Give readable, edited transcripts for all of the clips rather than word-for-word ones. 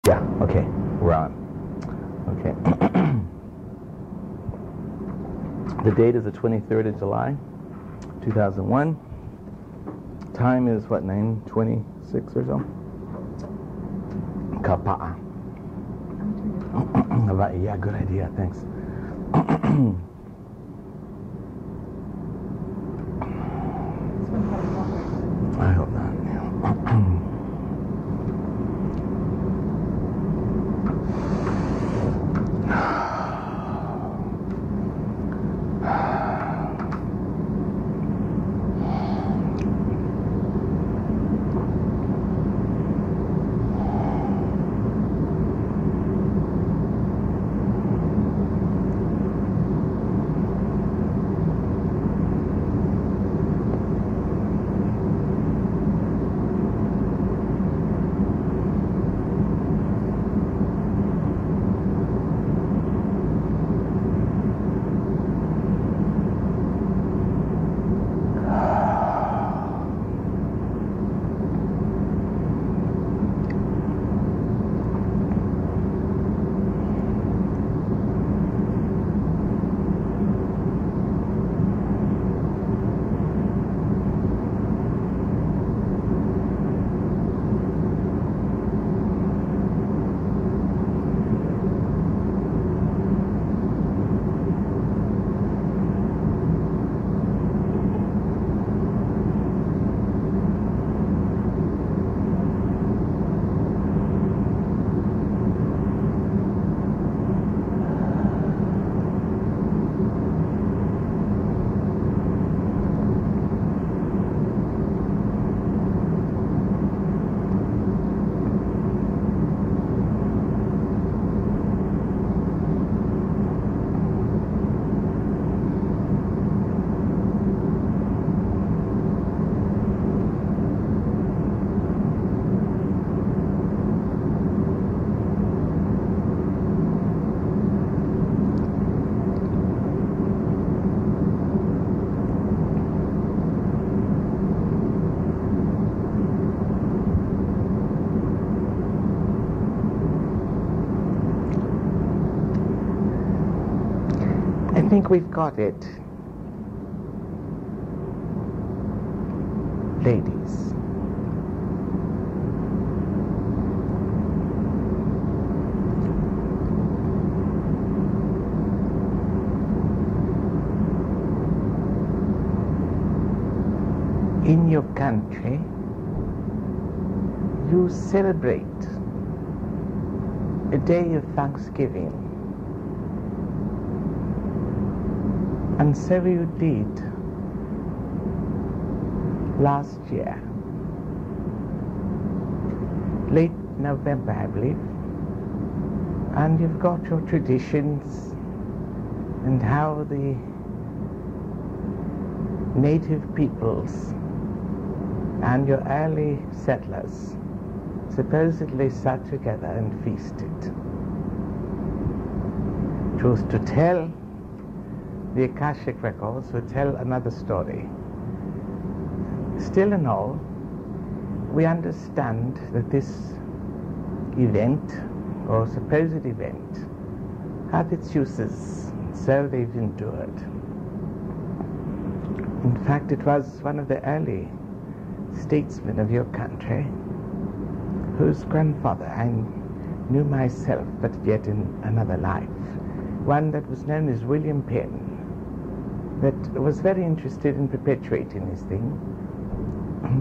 Yeah, okay, we're on. Okay. The date is the 23rd of July, 2001. Time is, what, 9:26 or so? Kapa'a. Yeah, good idea, thanks. I hope not. I think we've got it. Ladies. In your country, you celebrate a day of Thanksgiving. And so you did last year, late November, I believe. And you've got your traditions and how the native peoples and your early settlers supposedly sat together and feasted. Truth to tell, the Akashic records would tell another story. Still in all, we understand that this event, or supposed event, had its uses, so they've endured. In fact, it was one of the early statesmen of your country, whose grandfather I knew myself, but yet in another life, one that was known as William Penn, that was very interested in perpetuating this thing,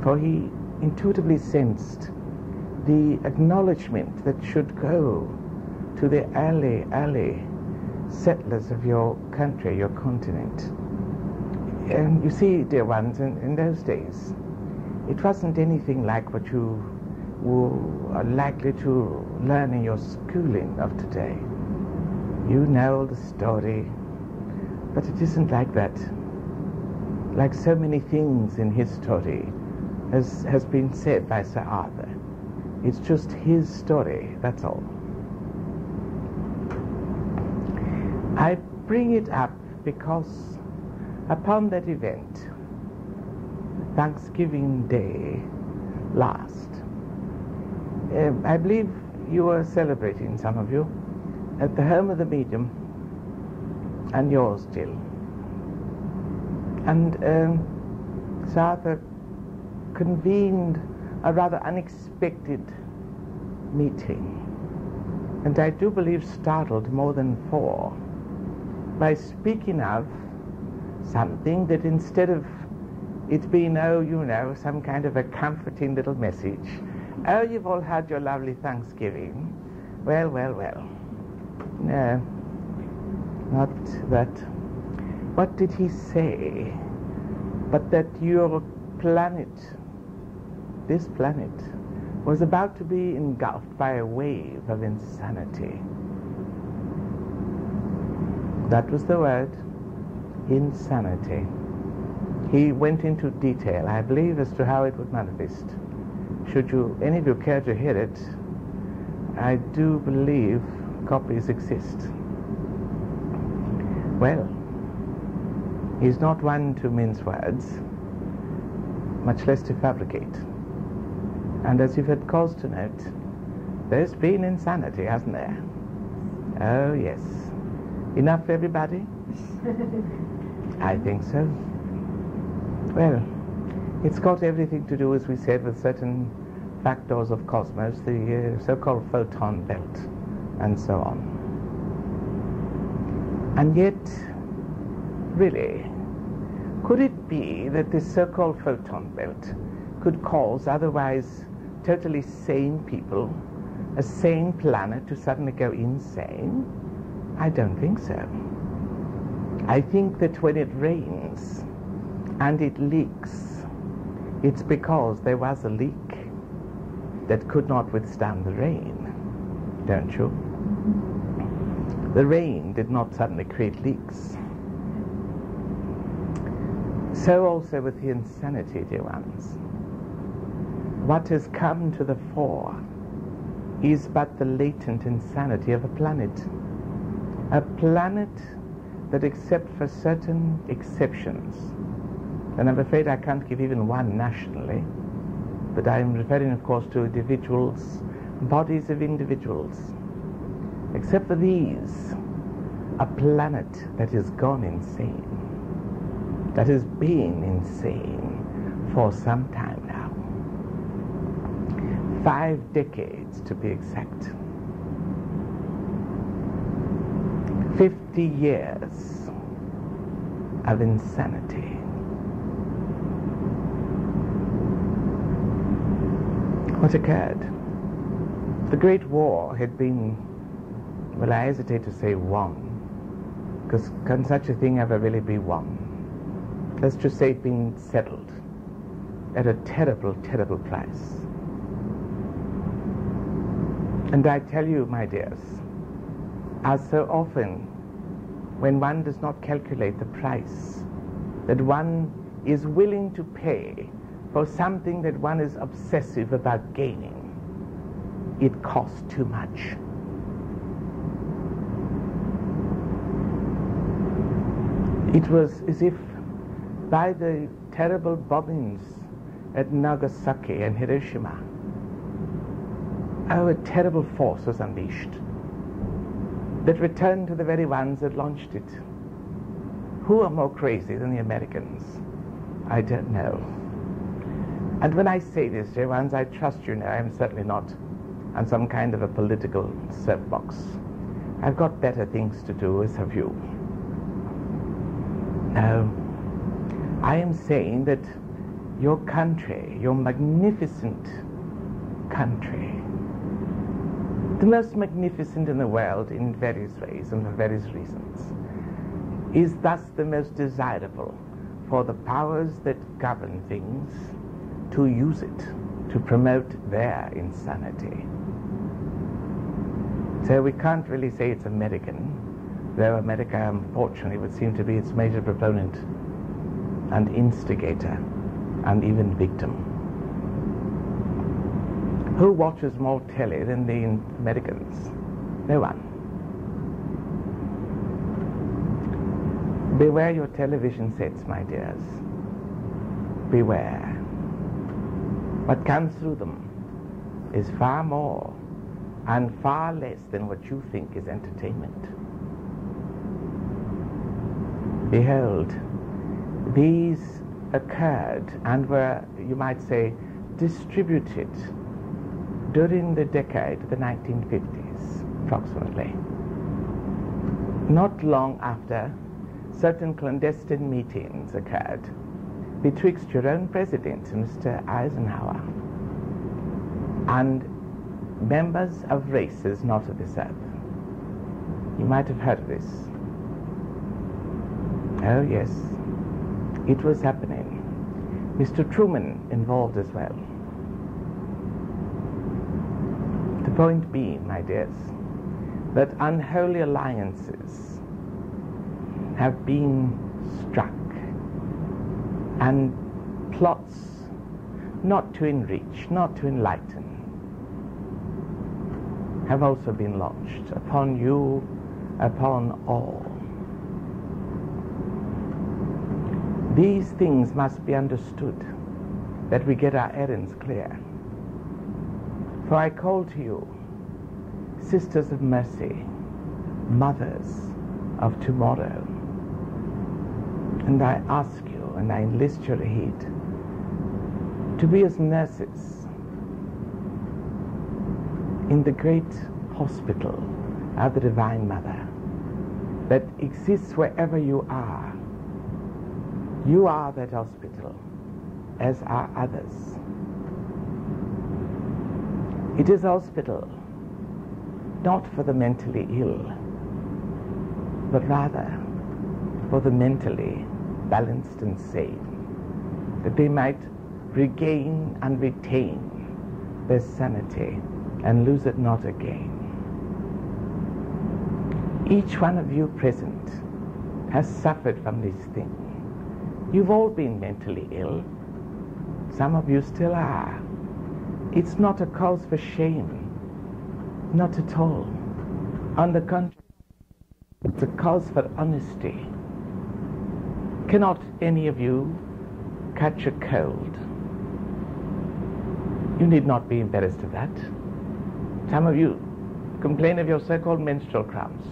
for he intuitively sensed the acknowledgement that should go to the early settlers of your country, your continent. And you see, dear ones, in those days, it wasn't anything like what you are likely to learn in your schooling of today. You know the story, but it isn't like that. Like so many things in his story, as has been said by Sir Arthur, it's just his story, that's all. I bring it up because upon that event, Thanksgiving Day last, I believe you were celebrating, some of you, at the home of the medium, and yours still. And Sir Arthur convened a rather unexpected meeting, and I do believe startled more than 4, by speaking of something that, instead of it being, oh, you know, some kind of a comforting little message, oh, you've all had your lovely Thanksgiving. Well, well, well. No, not that. What did he say? But that your planet, this planet, was about to be engulfed by a wave of insanity. That was the word, insanity. He went into detail, I believe, as to how it would manifest. Should you, any of you, care to hear it, I do believe copies exist. Well, he's not one to mince words, much less to fabricate. And as you've had cause to note, there's been insanity, hasn't there? Oh, yes. Enough for everybody? I think so. Well, it's got everything to do, as we said, with certain factors of cosmos, the so-called photon belt, and so on. And yet, really, could it be that this so-called photon belt could cause otherwise totally sane people, a sane planet, to suddenly go insane? I don't think so. I think that when it rains and it leaks, it's because there was a leak that could not withstand the rain, don't you? The rain did not suddenly create leaks. So also with the insanity, dear ones. What has come to the fore is but the latent insanity of a planet. A planet that, except for certain exceptions, and I'm afraid I can't give even one nationally, but I'm referring, of course, to individuals, bodies of individuals. Except for these, a planet that has gone insane, that has been insane for some time now. 5 decades, to be exact. 50 years of insanity. What occurred? The Great War had been, well, I hesitate to say won, because can such a thing ever really be won? Let's just say it's been settled at a terrible, terrible price. And I tell you, my dears, as so often when one does not calculate the price that one is willing to pay for something that one is obsessive about gaining, it costs too much. It was as if by the terrible bombings at Nagasaki and Hiroshima, a terrible force was unleashed that returned to the very ones that launched it. Who are more crazy than the Americans? I don't know. And when I say this, dear ones, I trust you know I'm certainly not on some kind of a political soapbox. I've got better things to do, as have you. No, I am saying that your country, your magnificent country, the most magnificent in the world in various ways and for various reasons, is thus the most desirable for the powers that govern things to use it to promote their insanity. So we can't really say it's American, though America, unfortunately, would seem to be its major proponent and instigator and even victim. Who watches more telly than the Americans? No one. Beware your television sets, my dears. Beware. What comes through them is far more and far less than what you think is entertainment. Behold, these occurred and were, you might say, distributed during the decade of the 1950s, approximately. Not long after, certain clandestine meetings occurred betwixt your own president, Mr. Eisenhower, and members of races not of this earth. You might have heard of this. Oh yes, it was happening. Mr. Truman involved as well. The point being, my dears, that unholy alliances have been struck, and plots not to enrich, not to enlighten, have also been launched upon you, upon all. These things must be understood, that we get our errands clear. For I call to you, sisters of mercy, mothers of tomorrow, and I ask you, and I enlist your aid, to be as nurses in the great hospital of the Divine Mother that exists wherever you are. You are that hospital, as are others. It is a hospital not for the mentally ill, but rather for the mentally balanced and sane, that they might regain and retain their sanity and lose it not again. Each one of you present has suffered from this thing. You've all been mentally ill. Some of you still are. It's not a cause for shame. Not at all. On the contrary, it's a cause for honesty. Cannot any of you catch a cold? You need not be embarrassed of that. Some of you complain of your so-called menstrual cramps.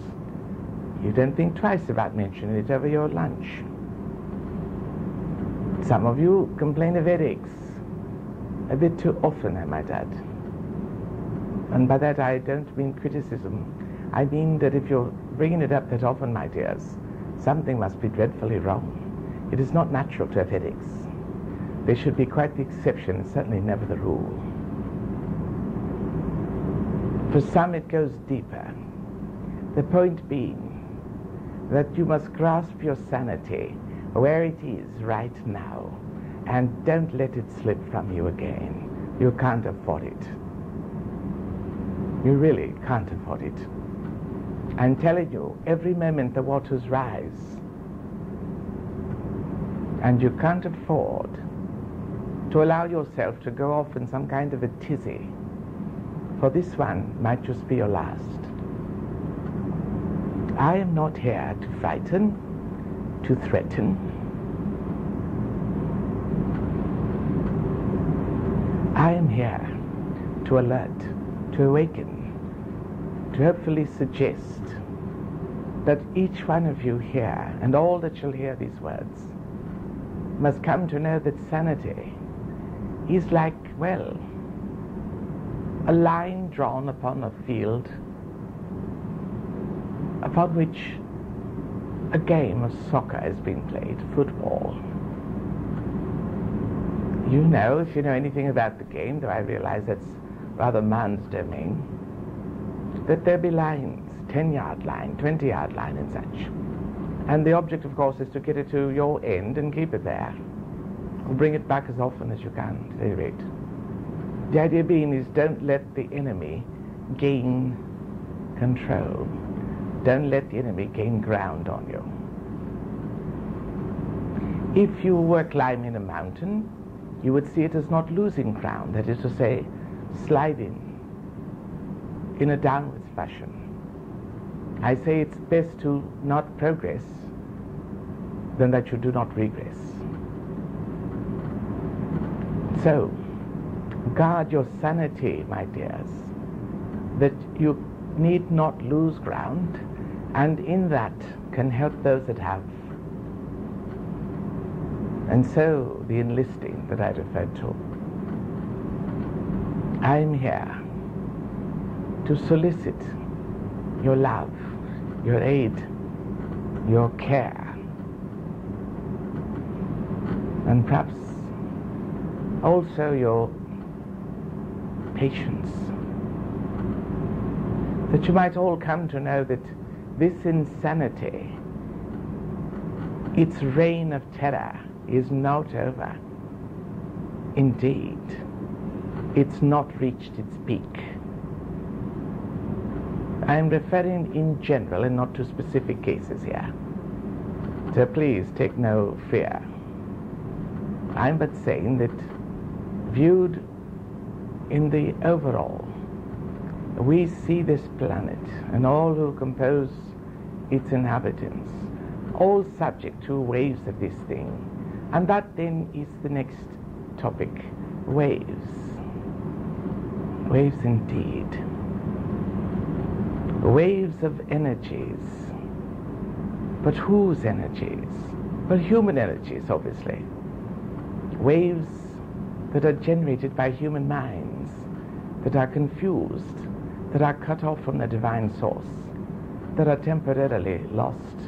You don't think twice about mentioning it over your lunch. Some of you complain of headaches, a bit too often, I might add. And by that I don't mean criticism. I mean that if you're bringing it up that often, my dears, something must be dreadfully wrong. It is not natural to have headaches. They should be quite the exception, certainly never the rule. For some it goes deeper. The point being that you must grasp your sanity where it is right now, and don't let it slip from you again. You can't afford it. You really can't afford it. I'm telling you, every moment the waters rise, and you can't afford to allow yourself to go off in some kind of a tizzy, for this one might just be your last. I am not here to frighten, to threaten. I am here to alert, to awaken, to hopefully suggest that each one of you here, and all that shall hear these words, must come to know that sanity is like, well, a line drawn upon a field upon which a game of soccer is being played, football. You know, if you know anything about the game, though I realize that's rather man's domain, that there be lines, 10-yard line, 20-yard line and such. And the object, of course, is to get it to your end and keep it there. Or bring it back as often as you can, at any rate. The idea being is don't let the enemy gain control. Don't let the enemy gain ground on you. If you were climbing a mountain, you would see it as not losing ground, that is to say, sliding in a downwards fashion. I say it's best to not progress than that you do not regress. So, guard your sanity, my dears. that you need not lose ground, and in that can help those that have. And so the enlisting that I referred to, I'm here to solicit your love, your aid, your care, and perhaps also your patience, that you might all come to know that this insanity, its reign of terror, is not over. Indeed, it's not reached its peak. I am referring in general and not to specific cases here. So please take no fear. I'm but saying that viewed in the overall, we see this planet and all who compose its inhabitants all subject to waves of this thing. And that then is the next topic, waves. Waves indeed. Waves of energies. But whose energies? Well, human energies, obviously. Waves that are generated by human minds, that are confused, that are cut off from the divine source, that are temporarily lost,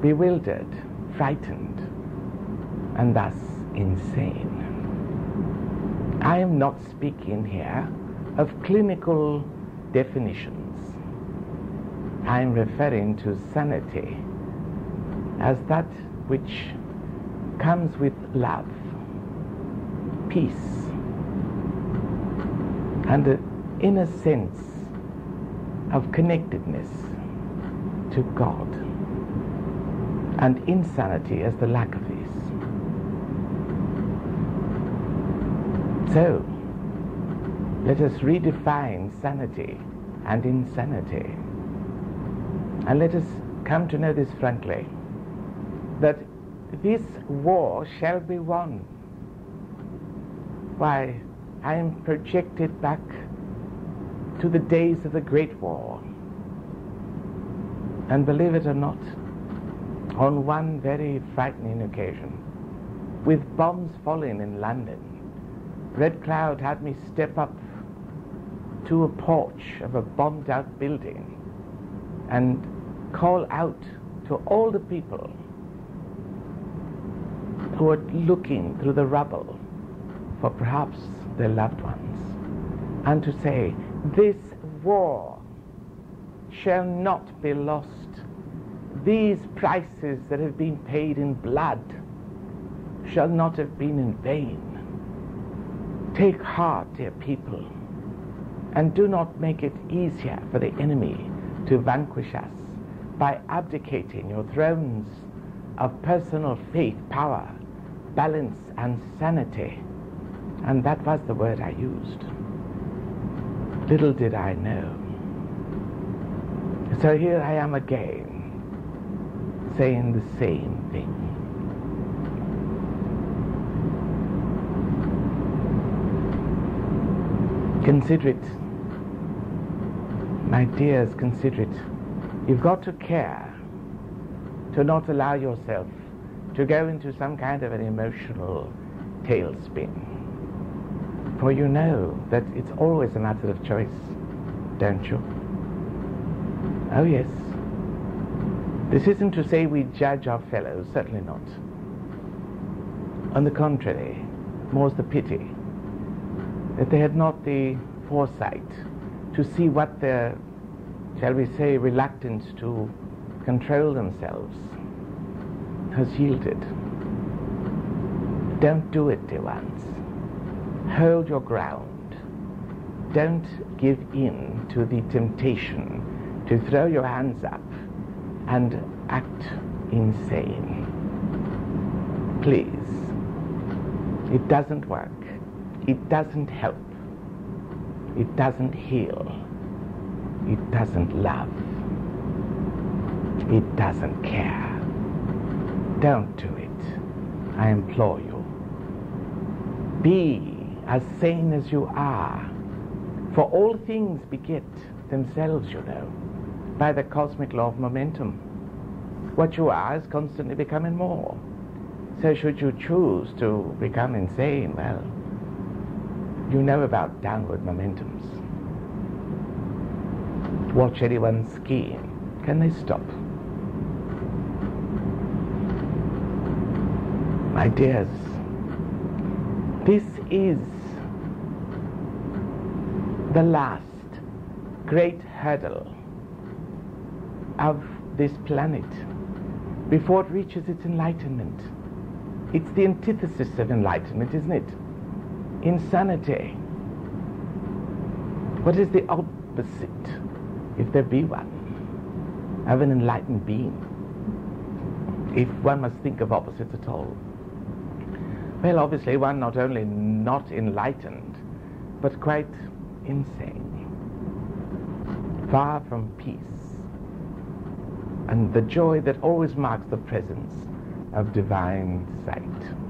bewildered, frightened, and thus insane. I am not speaking here of clinical definitions. I am referring to sanity as that which comes with love, peace, and an inner sense of connectedness to God, and insanity as the lack of this. So, let us redefine sanity and insanity, and let us come to know this frankly, that this war shall be won. Why, I am projected back to the days of the Great War, and believe it or not, on one very frightening occasion, with bombs falling in London, Red Cloud had me step up to a porch of a bombed out building and call out to all the people who were looking through the rubble for perhaps their loved ones, and to say, this war shall not be lost. These prices that have been paid in blood shall not have been in vain. Take heart, dear people, and do not make it easier for the enemy to vanquish us by abdicating your thrones of personal faith, power, balance, and sanity. And that was the word I used. Little did I know. So here I am again, saying the same thing. Consider it. My dears, consider it. You've got to care to not allow yourself to go into some kind of an emotional tailspin. For you know that it's always a matter of choice, don't you? Oh yes. This isn't to say we judge our fellows, certainly not. On the contrary, more's the pity that they had not the foresight to see what their, shall we say, reluctance to control themselves has yielded. Don't do it, dear ones. Hold your ground. Don't give in to the temptation to throw your hands up and act insane. Please. It doesn't work. It doesn't help. It doesn't heal. It doesn't love. It doesn't care. Don't do it. I implore you. Be as sane as you are, For all things beget themselves, you know, by the cosmic law of momentum. What you are is constantly becoming more. So should you choose to become insane, well, you know about downward momentums. Watch anyone skiing. Can they stop? My dears, this is the last great hurdle of this planet before it reaches its enlightenment. It's the antithesis of enlightenment, isn't it? Insanity. What is the opposite, if there be one, of an enlightened being? If one must think of opposites at all. Well, obviously one not only not enlightened, but quite insane. Far from peace and the joy that always marks the presence of divine sight.